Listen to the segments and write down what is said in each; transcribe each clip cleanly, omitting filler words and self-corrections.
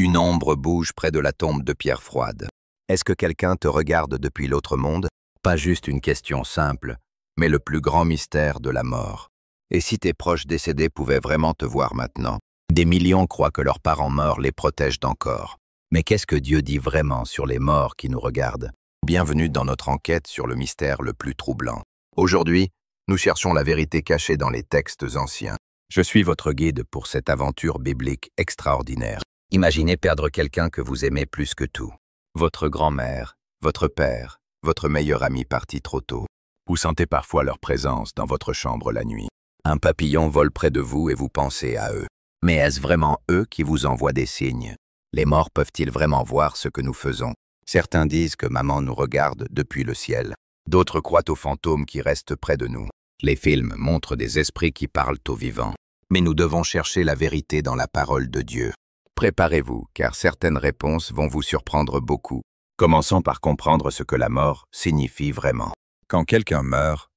Une ombre bouge près de la tombe de pierre froide. Est-ce que quelqu'un te regarde depuis l'autre monde? Pas juste une question simple, mais le plus grand mystère de la mort. Et si tes proches décédés pouvaient vraiment te voir maintenant? Des millions croient que leurs parents morts les protègent d'encore. Mais qu'est-ce que Dieu dit vraiment sur les morts qui nous regardent? Bienvenue dans notre enquête sur le mystère le plus troublant. Aujourd'hui, nous cherchons la vérité cachée dans les textes anciens. Je suis votre guide pour cette aventure biblique extraordinaire. Imaginez perdre quelqu'un que vous aimez plus que tout. Votre grand-mère, votre père, votre meilleur ami parti trop tôt. Vous sentez parfois leur présence dans votre chambre la nuit. Un papillon vole près de vous et vous pensez à eux. Mais est-ce vraiment eux qui vous envoient des signes? Les morts peuvent-ils vraiment voir ce que nous faisons? Certains disent que maman nous regarde depuis le ciel. D'autres croient aux fantômes qui restent près de nous. Les films montrent des esprits qui parlent aux vivants. Mais nous devons chercher la vérité dans la parole de Dieu. Préparez-vous, car certaines réponses vont vous surprendre beaucoup. Commençons par comprendre ce que la mort signifie vraiment. Quand quelqu'un meurt,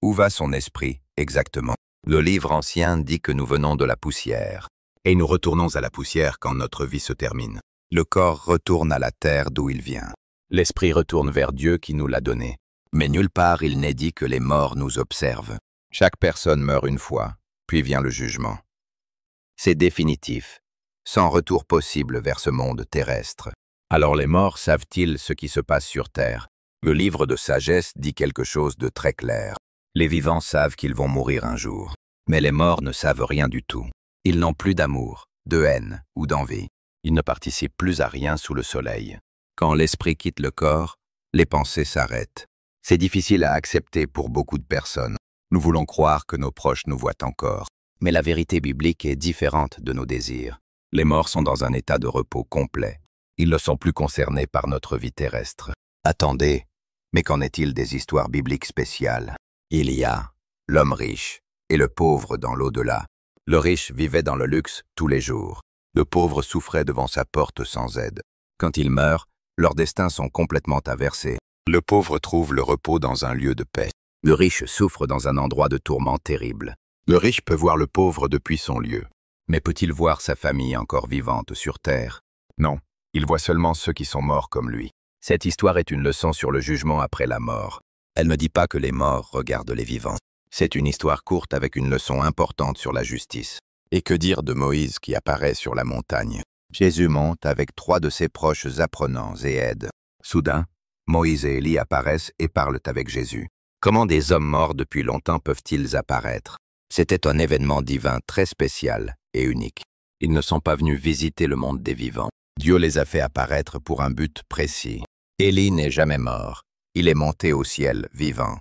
où va son esprit exactement? Le livre ancien dit que nous venons de la poussière. Et nous retournons à la poussière quand notre vie se termine. Le corps retourne à la terre d'où il vient. L'esprit retourne vers Dieu qui nous l'a donné. Mais nulle part il n'est dit que les morts nous observent. Chaque personne meurt une fois, puis vient le jugement. C'est définitif, sans retour possible vers ce monde terrestre. Alors les morts savent-ils ce qui se passe sur terre? Le livre de sagesse dit quelque chose de très clair. Les vivants savent qu'ils vont mourir un jour. Mais les morts ne savent rien du tout. Ils n'ont plus d'amour, de haine ou d'envie. Ils ne participent plus à rien sous le soleil. Quand l'esprit quitte le corps, les pensées s'arrêtent. C'est difficile à accepter pour beaucoup de personnes. Nous voulons croire que nos proches nous voient encore. Mais la vérité biblique est différente de nos désirs. Les morts sont dans un état de repos complet. Ils ne sont plus concernés par notre vie terrestre. Attendez, mais qu'en est-il des histoires bibliques spéciales? Il y a l'homme riche et le pauvre dans l'au-delà. Le riche vivait dans le luxe tous les jours. Le pauvre souffrait devant sa porte sans aide. Quand ils meurent, leurs destins sont complètement inversés. Le pauvre trouve le repos dans un lieu de paix. Le riche souffre dans un endroit de tourment terrible. Le riche peut voir le pauvre depuis son lieu. Mais peut-il voir sa famille encore vivante sur terre? Non, il voit seulement ceux qui sont morts comme lui. Cette histoire est une leçon sur le jugement après la mort. Elle ne dit pas que les morts regardent les vivants. C'est une histoire courte avec une leçon importante sur la justice. Et que dire de Moïse qui apparaît sur la montagne? Jésus monte avec 3 de ses proches apprenants et aides. Soudain, Moïse et Élie apparaissent et parlent avec Jésus. Comment des hommes morts depuis longtemps peuvent-ils apparaître? C'était un événement divin très spécial et unique. Ils ne sont pas venus visiter le monde des vivants. Dieu les a fait apparaître pour un but précis. Élie n'est jamais mort. Il est monté au ciel vivant.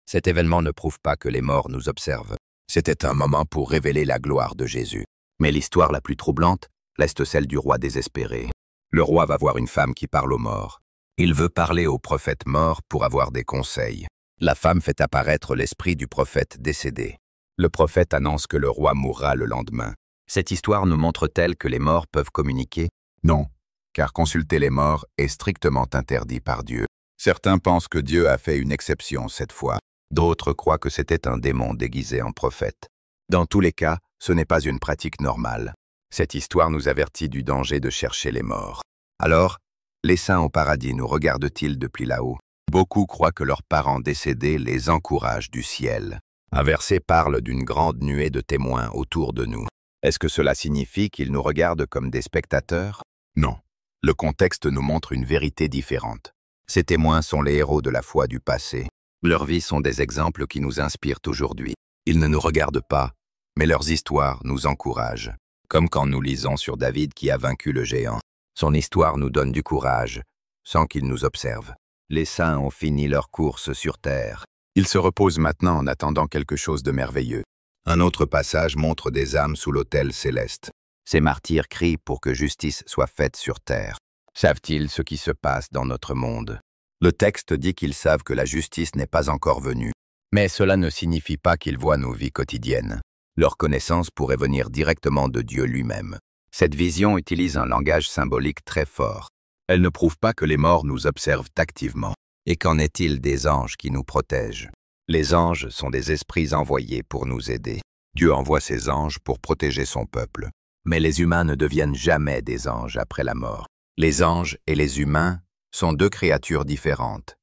Cet événement ne prouve pas que les morts nous observent. C'était un moment pour révéler la gloire de Jésus. Mais l'histoire la plus troublante reste celle du roi désespéré. Le roi va voir une femme qui parle aux morts. Il veut parler au prophète mort pour avoir des conseils. La femme fait apparaître l'esprit du prophète décédé. Le prophète annonce que le roi mourra le lendemain. Cette histoire nous montre-t-elle que les morts peuvent communiquer? Non, car consulter les morts est strictement interdit par Dieu. Certains pensent que Dieu a fait une exception cette fois. D'autres croient que c'était un démon déguisé en prophète. Dans tous les cas, ce n'est pas une pratique normale. Cette histoire nous avertit du danger de chercher les morts. Alors, les saints au paradis nous regardent-ils depuis là-haut? Beaucoup croient que leurs parents décédés les encouragent du ciel. Un verset parle d'une grande nuée de témoins autour de nous. Est-ce que cela signifie qu'ils nous regardent comme des spectateurs? Non. Le contexte nous montre une vérité différente. Ces témoins sont les héros de la foi du passé. Leurs vies sont des exemples qui nous inspirent aujourd'hui. Ils ne nous regardent pas, mais leurs histoires nous encouragent. Comme quand nous lisons sur David qui a vaincu le géant. Son histoire nous donne du courage, sans qu'il nous observe. Les saints ont fini leur course sur terre. Ils se reposent maintenant en attendant quelque chose de merveilleux. Un autre passage montre des âmes sous l'autel céleste. Ces martyrs crient pour que justice soit faite sur terre. Savent-ils ce qui se passe dans notre monde? Le texte dit qu'ils savent que la justice n'est pas encore venue. Mais cela ne signifie pas qu'ils voient nos vies quotidiennes. Leur connaissance pourrait venir directement de Dieu lui-même. Cette vision utilise un langage symbolique très fort. Elle ne prouve pas que les morts nous observent activement. Et qu'en est-il des anges qui nous protègent? Les anges sont des esprits envoyés pour nous aider. Dieu envoie ses anges pour protéger son peuple. Mais les humains ne deviennent jamais des anges après la mort. Les anges et les humains sont deux créatures différentes.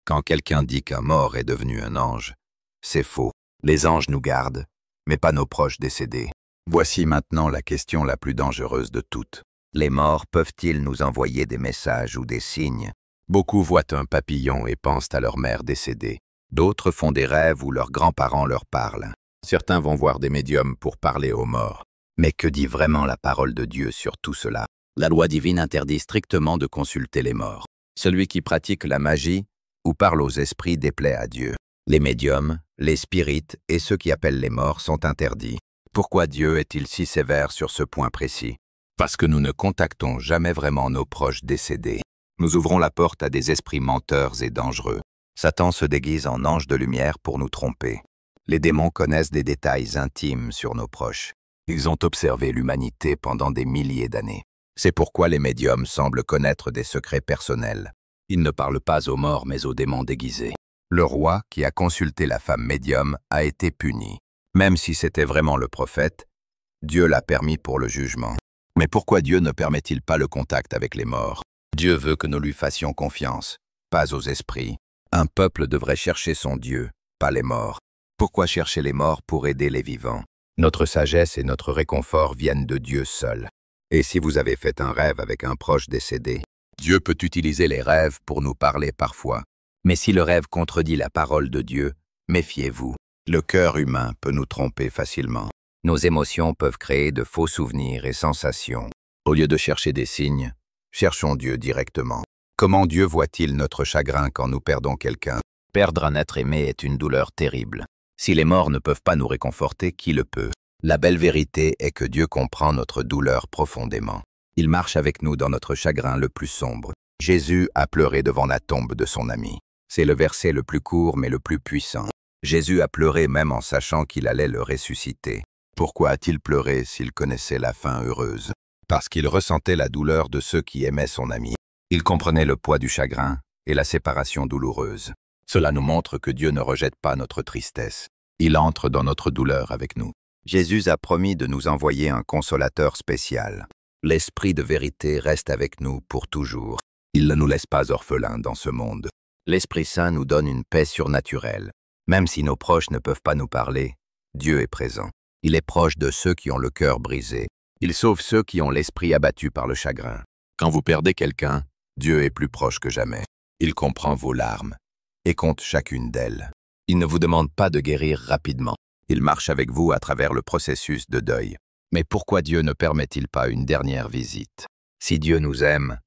Quand quelqu'un dit qu'un mort est devenu un ange, c'est faux. Les anges nous gardent, mais pas nos proches décédés. Voici maintenant la question la plus dangereuse de toutes. Les morts peuvent-ils nous envoyer des messages ou des signes? Beaucoup voient un papillon et pensent à leur mère décédée. D'autres font des rêves où leurs grands-parents leur parlent. Certains vont voir des médiums pour parler aux morts. Mais que dit vraiment la parole de Dieu sur tout cela? La loi divine interdit strictement de consulter les morts. Celui qui pratique la magie ou parle aux esprits déplaît à Dieu. Les médiums, les spirites et ceux qui appellent les morts sont interdits. Pourquoi Dieu est-il si sévère sur ce point précis? Parce que nous ne contactons jamais vraiment nos proches décédés. Nous ouvrons la porte à des esprits menteurs et dangereux. Satan se déguise en ange de lumière pour nous tromper. Les démons connaissent des détails intimes sur nos proches. Ils ont observé l'humanité pendant des milliers d'années. C'est pourquoi les médiums semblent connaître des secrets personnels. Ils ne parlent pas aux morts mais aux démons déguisés. Le roi qui a consulté la femme médium a été puni. Même si c'était vraiment le prophète, Dieu l'a permis pour le jugement. Mais pourquoi Dieu ne permet-il pas le contact avec les morts? Dieu veut que nous lui fassions confiance, pas aux esprits. Un peuple devrait chercher son Dieu, pas les morts. Pourquoi chercher les morts pour aider les vivants? Notre sagesse et notre réconfort viennent de Dieu seul. Et si vous avez fait un rêve avec un proche décédé, Dieu peut utiliser les rêves pour nous parler parfois. Mais si le rêve contredit la parole de Dieu, méfiez-vous. Le cœur humain peut nous tromper facilement. Nos émotions peuvent créer de faux souvenirs et sensations. Au lieu de chercher des signes, cherchons Dieu directement. Comment Dieu voit-il notre chagrin quand nous perdons quelqu'un? Perdre un être aimé est une douleur terrible. Si les morts ne peuvent pas nous réconforter, qui le peut? La belle vérité est que Dieu comprend notre douleur profondément. Il marche avec nous dans notre chagrin le plus sombre. Jésus a pleuré devant la tombe de son ami. C'est le verset le plus court mais le plus puissant. Jésus a pleuré même en sachant qu'il allait le ressusciter. Pourquoi a-t-il pleuré s'il connaissait la fin heureuse? Parce qu'il ressentait la douleur de ceux qui aimaient son ami. Il comprenait le poids du chagrin et la séparation douloureuse. Cela nous montre que Dieu ne rejette pas notre tristesse. Il entre dans notre douleur avec nous. Jésus a promis de nous envoyer un consolateur spécial. L'Esprit de vérité reste avec nous pour toujours. Il ne nous laisse pas orphelins dans ce monde. L'Esprit Saint nous donne une paix surnaturelle. Même si nos proches ne peuvent pas nous parler, Dieu est présent. Il est proche de ceux qui ont le cœur brisé. Il sauve ceux qui ont l'esprit abattu par le chagrin. Quand vous perdez quelqu'un, Dieu est plus proche que jamais. Il comprend vos larmes et compte chacune d'elles. Il ne vous demande pas de guérir rapidement. Il marche avec vous à travers le processus de deuil. Mais pourquoi Dieu ne permet-il pas une dernière visite? Si Dieu nous aime,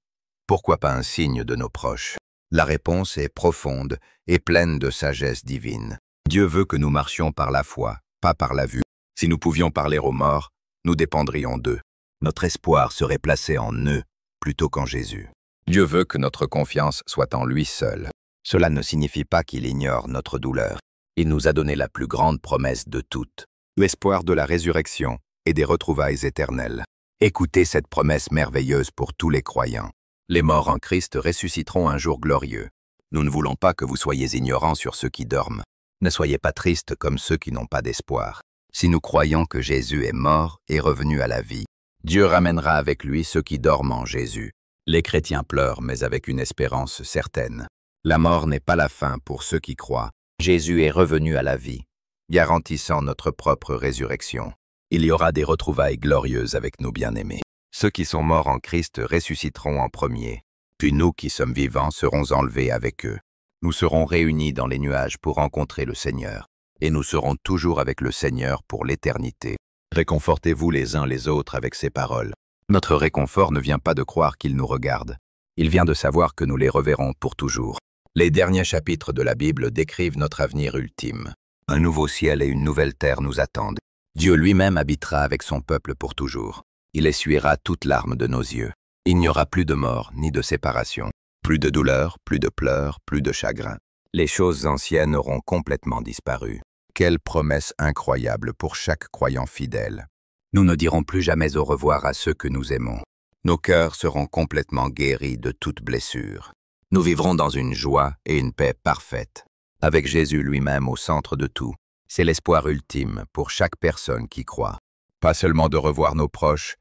pourquoi pas un signe de nos proches? La réponse est profonde et pleine de sagesse divine. Dieu veut que nous marchions par la foi, pas par la vue. Si nous pouvions parler aux morts, nous dépendrions d'eux. Notre espoir serait placé en eux plutôt qu'en Jésus. Dieu veut que notre confiance soit en lui seul. Cela ne signifie pas qu'il ignore notre douleur. Il nous a donné la plus grande promesse de toutes, l'espoir de la résurrection et des retrouvailles éternelles. Écoutez cette promesse merveilleuse pour tous les croyants. Les morts en Christ ressusciteront un jour glorieux. Nous ne voulons pas que vous soyez ignorants sur ceux qui dorment. Ne soyez pas tristes comme ceux qui n'ont pas d'espoir. Si nous croyons que Jésus est mort et revenu à la vie, Dieu ramènera avec lui ceux qui dorment en Jésus. Les chrétiens pleurent, mais avec une espérance certaine. La mort n'est pas la fin pour ceux qui croient. Jésus est revenu à la vie, garantissant notre propre résurrection. Il y aura des retrouvailles glorieuses avec nos bien-aimés. Ceux qui sont morts en Christ ressusciteront en premier. Puis nous qui sommes vivants serons enlevés avec eux. Nous serons réunis dans les nuages pour rencontrer le Seigneur. Et nous serons toujours avec le Seigneur pour l'éternité. Réconfortez-vous les uns les autres avec ces paroles. Notre réconfort ne vient pas de croire qu'il nous regarde. Il vient de savoir que nous les reverrons pour toujours. Les derniers chapitres de la Bible décrivent notre avenir ultime. Un nouveau ciel et une nouvelle terre nous attendent. Dieu lui-même habitera avec son peuple pour toujours. Il essuiera toute larme de nos yeux. Il n'y aura plus de mort ni de séparation. Plus de douleur, plus de pleurs, plus de chagrin. Les choses anciennes auront complètement disparu. Quelle promesse incroyable pour chaque croyant fidèle. Nous ne dirons plus jamais au revoir à ceux que nous aimons. Nos cœurs seront complètement guéris de toute blessure. Nous vivrons dans une joie et une paix parfaite, avec Jésus lui-même au centre de tout. C'est l'espoir ultime pour chaque personne qui croit. Pas seulement de revoir nos proches,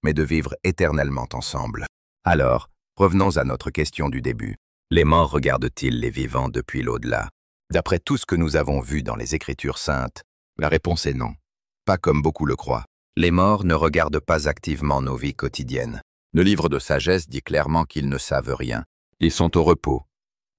mais de vivre éternellement ensemble. Alors, revenons à notre question du début. Les morts regardent-ils les vivants depuis l'au-delà? D'après tout ce que nous avons vu dans les Écritures saintes, la réponse est non. Pas comme beaucoup le croient. Les morts ne regardent pas activement nos vies quotidiennes. Le livre de sagesse dit clairement qu'ils ne savent rien. Ils sont au repos,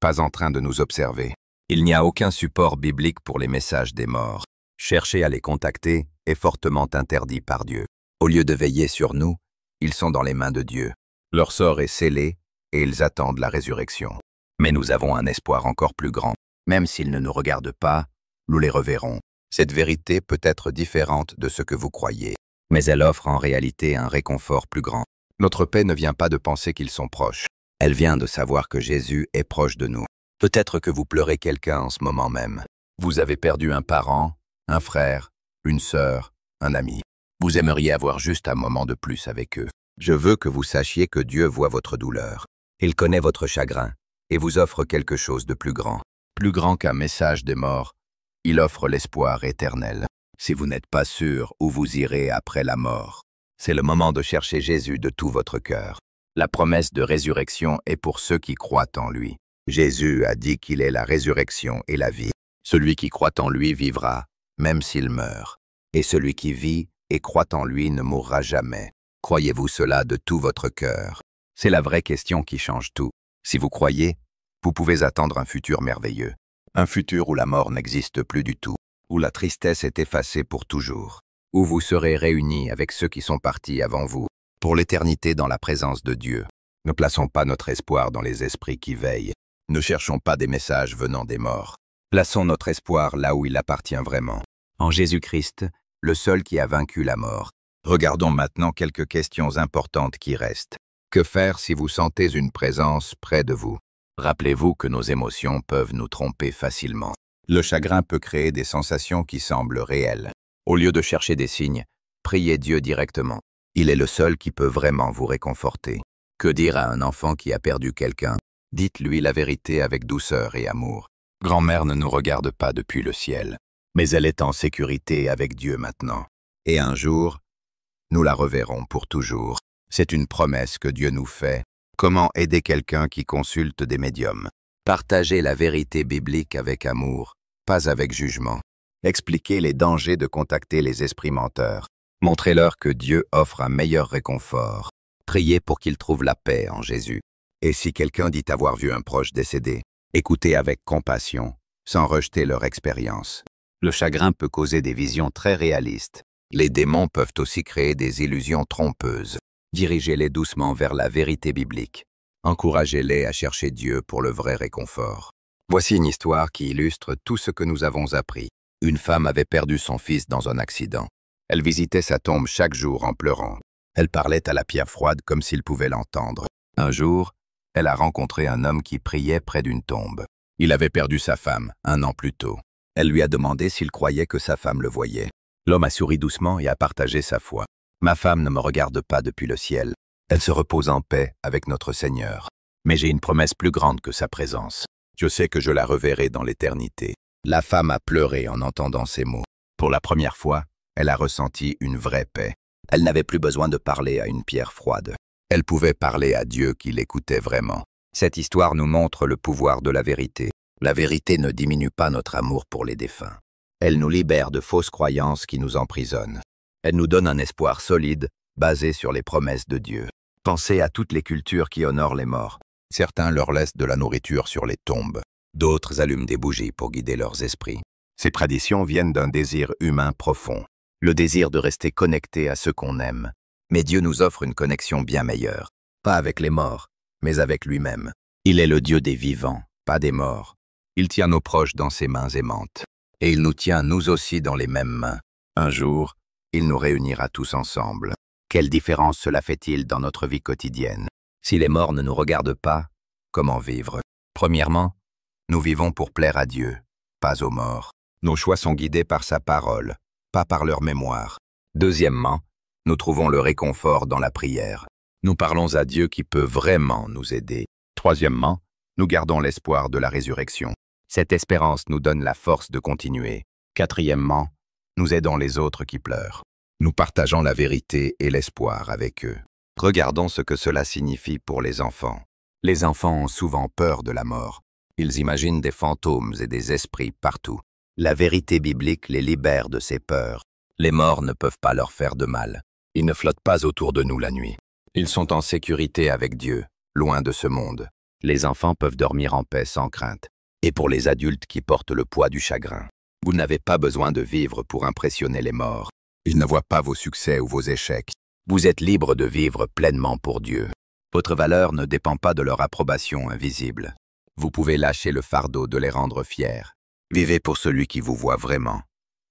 pas en train de nous observer. Il n'y a aucun support biblique pour les messages des morts. Chercher à les contacter est fortement interdit par Dieu. Au lieu de veiller sur nous, ils sont dans les mains de Dieu. Leur sort est scellé et ils attendent la résurrection. Mais nous avons un espoir encore plus grand. Même s'ils ne nous regardent pas, nous les reverrons. Cette vérité peut être différente de ce que vous croyez, mais elle offre en réalité un réconfort plus grand. Notre paix ne vient pas de penser qu'ils sont proches. Elle vient de savoir que Jésus est proche de nous. Peut-être que vous pleurez quelqu'un en ce moment même. Vous avez perdu un parent, un frère, une sœur, un ami. Vous aimeriez avoir juste un moment de plus avec eux. Je veux que vous sachiez que Dieu voit votre douleur. Il connaît votre chagrin et vous offre quelque chose de plus grand. Plus grand qu'un message des morts, il offre l'espoir éternel. Si vous n'êtes pas sûr où vous irez après la mort, c'est le moment de chercher Jésus de tout votre cœur. La promesse de résurrection est pour ceux qui croient en lui. Jésus a dit qu'il est la résurrection et la vie. Celui qui croit en lui vivra, même s'il meurt. Et celui qui vit et croit en lui ne mourra jamais. Croyez-vous cela de tout votre cœur? C'est la vraie question qui change tout. Si vous croyez, vous pouvez attendre un futur merveilleux. Un futur où la mort n'existe plus du tout, où la tristesse est effacée pour toujours, où vous serez réunis avec ceux qui sont partis avant vous, pour l'éternité dans la présence de Dieu. Ne plaçons pas notre espoir dans les esprits qui veillent. Ne cherchons pas des messages venant des morts. Plaçons notre espoir là où il appartient vraiment, en Jésus-Christ, le seul qui a vaincu la mort. Regardons maintenant quelques questions importantes qui restent. Que faire si vous sentez une présence près de vous? Rappelez-vous que nos émotions peuvent nous tromper facilement. Le chagrin peut créer des sensations qui semblent réelles. Au lieu de chercher des signes, priez Dieu directement. Il est le seul qui peut vraiment vous réconforter. Que dire à un enfant qui a perdu quelqu'un? Dites-lui la vérité avec douceur et amour. Grand-mère ne nous regarde pas depuis le ciel, mais elle est en sécurité avec Dieu maintenant. Et un jour, nous la reverrons pour toujours. C'est une promesse que Dieu nous fait. Comment aider quelqu'un qui consulte des médiums? Partagez la vérité biblique avec amour, pas avec jugement. Expliquez les dangers de contacter les esprits menteurs. Montrez-leur que Dieu offre un meilleur réconfort. Priez pour qu'ils trouvent la paix en Jésus. Et si quelqu'un dit avoir vu un proche décédé, écoutez avec compassion, sans rejeter leur expérience. Le chagrin peut causer des visions très réalistes. Les démons peuvent aussi créer des illusions trompeuses. Dirigez-les doucement vers la vérité biblique. Encouragez-les à chercher Dieu pour le vrai réconfort. Voici une histoire qui illustre tout ce que nous avons appris. Une femme avait perdu son fils dans un accident. Elle visitait sa tombe chaque jour en pleurant. Elle parlait à la pierre froide comme s'il pouvait l'entendre. Un jour, elle a rencontré un homme qui priait près d'une tombe. Il avait perdu sa femme, 1 an plus tôt. Elle lui a demandé s'il croyait que sa femme le voyait. L'homme a souri doucement et a partagé sa foi. « Ma femme ne me regarde pas depuis le ciel. Elle se repose en paix avec notre Seigneur. Mais j'ai une promesse plus grande que sa présence. Je sais que je la reverrai dans l'éternité. » La femme a pleuré en entendant ces mots. Pour la première fois, elle a ressenti une vraie paix. Elle n'avait plus besoin de parler à une pierre froide. Elle pouvait parler à Dieu qui l'écoutait vraiment. Cette histoire nous montre le pouvoir de la vérité. La vérité ne diminue pas notre amour pour les défunts. Elle nous libère de fausses croyances qui nous emprisonnent. Elle nous donne un espoir solide, basé sur les promesses de Dieu. Pensez à toutes les cultures qui honorent les morts. Certains leur laissent de la nourriture sur les tombes. D'autres allument des bougies pour guider leurs esprits. Ces traditions viennent d'un désir humain profond. Le désir de rester connecté à ceux qu'on aime. Mais Dieu nous offre une connexion bien meilleure. Pas avec les morts, mais avec lui-même. Il est le Dieu des vivants, pas des morts. Il tient nos proches dans ses mains aimantes. Et il nous tient nous aussi dans les mêmes mains. Un jour, il nous réunira tous ensemble. Quelle différence cela fait-il dans notre vie quotidienne? Si les morts ne nous regardent pas, comment vivre? Premièrement, nous vivons pour plaire à Dieu, pas aux morts. Nos choix sont guidés par sa parole, pas par leur mémoire. Deuxièmement, nous trouvons le réconfort dans la prière. Nous parlons à Dieu qui peut vraiment nous aider. Troisièmement, nous gardons l'espoir de la résurrection. Cette espérance nous donne la force de continuer. Quatrièmement, nous aidons les autres qui pleurent. Nous partageons la vérité et l'espoir avec eux. Regardons ce que cela signifie pour les enfants. Les enfants ont souvent peur de la mort. Ils imaginent des fantômes et des esprits partout. La vérité biblique les libère de ces peurs. Les morts ne peuvent pas leur faire de mal. Ils ne flottent pas autour de nous la nuit. Ils sont en sécurité avec Dieu, loin de ce monde. Les enfants peuvent dormir en paix sans crainte. Et pour les adultes qui portent le poids du chagrin, vous n'avez pas besoin de vivre pour impressionner les morts. Ils ne voient pas vos succès ou vos échecs. Vous êtes libre de vivre pleinement pour Dieu. Votre valeur ne dépend pas de leur approbation invisible. Vous pouvez lâcher le fardeau de les rendre fiers. Vivez pour celui qui vous voit vraiment,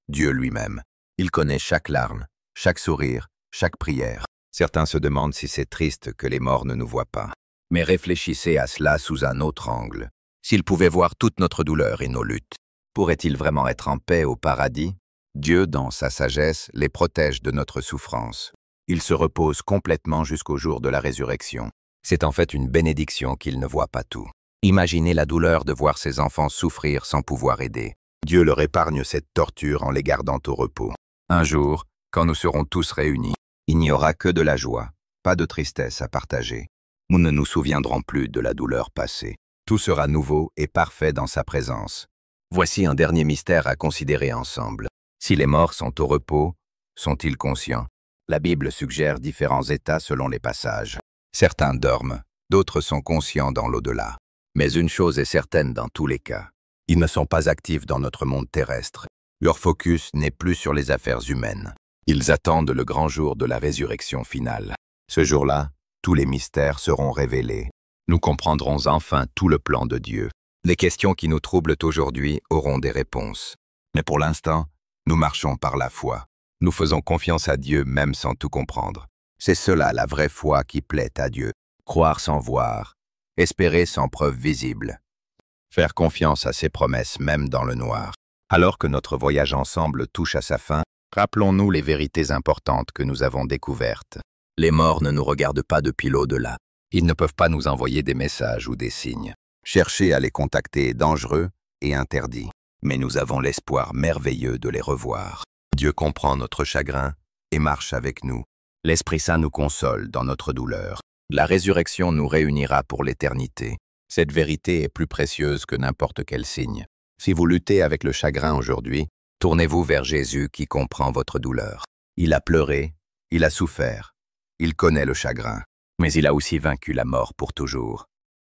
Dieu lui-même. Il connaît chaque larme, chaque sourire, chaque prière. Certains se demandent si c'est triste que les morts ne nous voient pas. Mais réfléchissez à cela sous un autre angle. S'il pouvait voir toute notre douleur et nos luttes, pourrait-il vraiment être en paix au paradis? Dieu, dans sa sagesse, les protège de notre souffrance. Il se repose complètement jusqu'au jour de la résurrection. C'est en fait une bénédiction qu'il ne voit pas tout. Imaginez la douleur de voir ses enfants souffrir sans pouvoir aider. Dieu leur épargne cette torture en les gardant au repos. Un jour, quand nous serons tous réunis, il n'y aura que de la joie, pas de tristesse à partager. Nous ne nous souviendrons plus de la douleur passée. Tout sera nouveau et parfait dans sa présence. Voici un dernier mystère à considérer ensemble. Si les morts sont au repos, sont-ils conscients? La Bible suggère différents états selon les passages. Certains dorment, d'autres sont conscients dans l'au-delà. Mais une chose est certaine dans tous les cas. Ils ne sont pas actifs dans notre monde terrestre. Leur focus n'est plus sur les affaires humaines. Ils attendent le grand jour de la résurrection finale. Ce jour-là, tous les mystères seront révélés. Nous comprendrons enfin tout le plan de Dieu. Les questions qui nous troublent aujourd'hui auront des réponses. Mais pour l'instant, nous marchons par la foi. Nous faisons confiance à Dieu même sans tout comprendre. C'est cela la vraie foi qui plaît à Dieu. Croire sans voir, espérer sans preuve visible. Faire confiance à ses promesses même dans le noir. Alors que notre voyage ensemble touche à sa fin, rappelons-nous les vérités importantes que nous avons découvertes. Les morts ne nous regardent pas depuis l'au-delà. Ils ne peuvent pas nous envoyer des messages ou des signes. Chercher à les contacter est dangereux et interdit. Mais nous avons l'espoir merveilleux de les revoir. Dieu comprend notre chagrin et marche avec nous. L'Esprit Saint nous console dans notre douleur. La résurrection nous réunira pour l'éternité. Cette vérité est plus précieuse que n'importe quel signe. Si vous luttez avec le chagrin aujourd'hui, tournez-vous vers Jésus qui comprend votre douleur. Il a pleuré, il a souffert, il connaît le chagrin, mais il a aussi vaincu la mort pour toujours.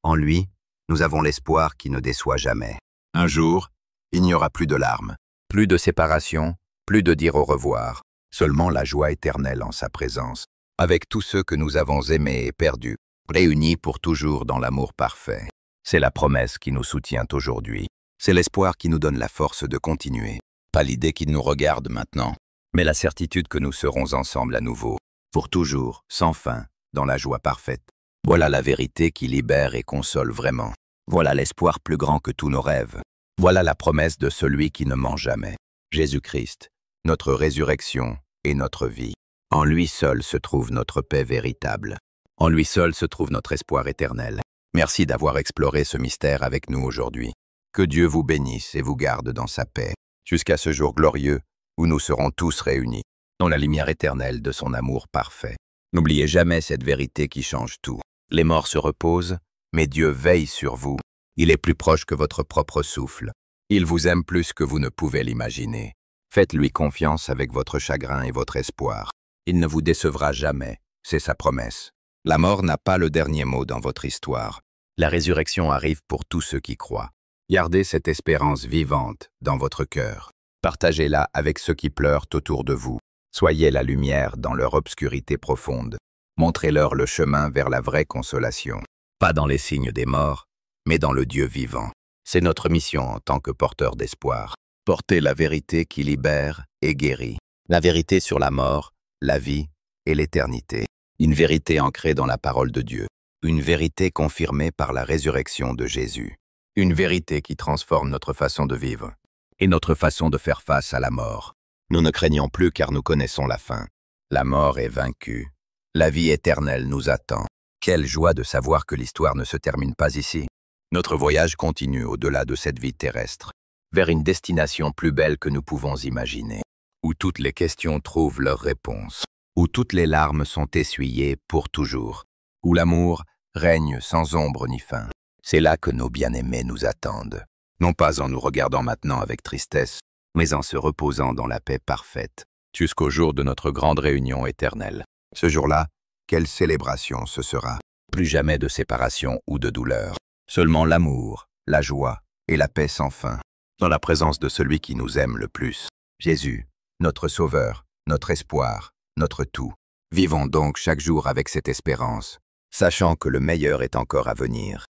En lui, nous avons l'espoir qui ne déçoit jamais. Un jour, il n'y aura plus de larmes, plus de séparation, plus de dire au revoir, seulement la joie éternelle en sa présence, avec tous ceux que nous avons aimés et perdus, réunis pour toujours dans l'amour parfait. C'est la promesse qui nous soutient aujourd'hui. C'est l'espoir qui nous donne la force de continuer. Pas l'idée qu'il nous regarde maintenant, mais la certitude que nous serons ensemble à nouveau, pour toujours, sans fin, dans la joie parfaite. Voilà la vérité qui libère et console vraiment. Voilà l'espoir plus grand que tous nos rêves. Voilà la promesse de celui qui ne ment jamais. Jésus-Christ, notre résurrection et notre vie. En lui seul se trouve notre paix véritable. En lui seul se trouve notre espoir éternel. Merci d'avoir exploré ce mystère avec nous aujourd'hui. Que Dieu vous bénisse et vous garde dans sa paix, jusqu'à ce jour glorieux où nous serons tous réunis, dans la lumière éternelle de son amour parfait. N'oubliez jamais cette vérité qui change tout. Les morts se reposent, mais Dieu veille sur vous. Il est plus proche que votre propre souffle. Il vous aime plus que vous ne pouvez l'imaginer. Faites-lui confiance avec votre chagrin et votre espoir. Il ne vous décevra jamais, c'est sa promesse. La mort n'a pas le dernier mot dans votre histoire. La résurrection arrive pour tous ceux qui croient. Gardez cette espérance vivante dans votre cœur. Partagez-la avec ceux qui pleurent autour de vous. Soyez la lumière dans leur obscurité profonde. Montrez-leur le chemin vers la vraie consolation. Pas dans les signes des morts, mais dans le Dieu vivant. C'est notre mission en tant que porteurs d'espoir. Porter la vérité qui libère et guérit. La vérité sur la mort, la vie et l'éternité. Une vérité ancrée dans la parole de Dieu. Une vérité confirmée par la résurrection de Jésus. Une vérité qui transforme notre façon de vivre et notre façon de faire face à la mort. Nous ne craignons plus car nous connaissons la fin. La mort est vaincue. La vie éternelle nous attend. Quelle joie de savoir que l'histoire ne se termine pas ici. Notre voyage continue au-delà de cette vie terrestre, vers une destination plus belle que nous pouvons imaginer. où toutes les questions trouvent leur réponse, où toutes les larmes sont essuyées pour toujours, où l'amour règne sans ombre ni fin. C'est là que nos bien-aimés nous attendent, non pas en nous regardant maintenant avec tristesse, mais en se reposant dans la paix parfaite, jusqu'au jour de notre grande réunion éternelle. Ce jour-là, quelle célébration ce sera! Plus jamais de séparation ou de douleur, seulement l'amour, la joie et la paix sans fin, dans la présence de celui qui nous aime le plus, Jésus, notre Sauveur, notre espoir, notre tout. Vivons donc chaque jour avec cette espérance, sachant que le meilleur est encore à venir.